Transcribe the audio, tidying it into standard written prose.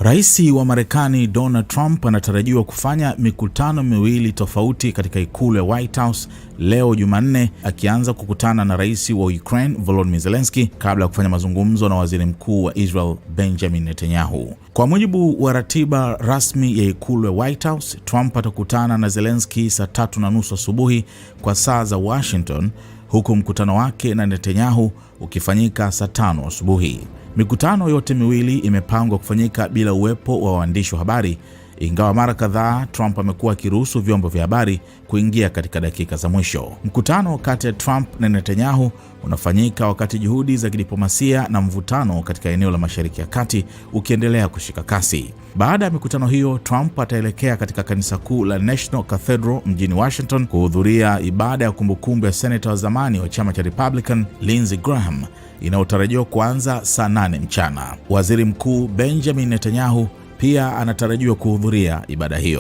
Rais wa Marekani Donald Trump anatarajiwa kufanya mikutano miwili tofauti katika ikulu ya White House leo Jumanne, akianza kukutana na rais wa Ukraine Volodymyr Zelensky kabla ya kufanya mazungumzo na waziri mkuu wa Israel Benjamin Netanyahu. Kwa mujibu wa ratiba rasmi ya ikulu ya White House, Trump atakutana na Zelensky saa 3:30 asubuhi kwa saa za Washington, huku mkutano wake na Netanyahu ukifanyika saa 5 asubuhi. Mikutano yote miwili imepangwa kufanyika bila uwepo wa waandishi wa habari, ingawa mara kadhaa Trump amekuwa akiruhusu vyombo vya habari kuingia katika dakika za mwisho. Mkutano kati ya Trump na Netanyahu unafanyika wakati juhudi za kidiplomasia na mvutano katika eneo la Mashariki ya Kati ukiendelea kushika kasi. Baada ya mikutano hiyo, Trump ataelekea katika kanisa kuu la National Cathedral mjini Washington kuhudhuria ibada ya kumbukumbu ya seneta wa zamani wa chama cha Republican Lindsey Graham inayotarajiwa kuanza saa 8 mchana. Waziri Mkuu Benjamin Netanyahu pia anatarajiwa kuhudhuria ibada hiyo.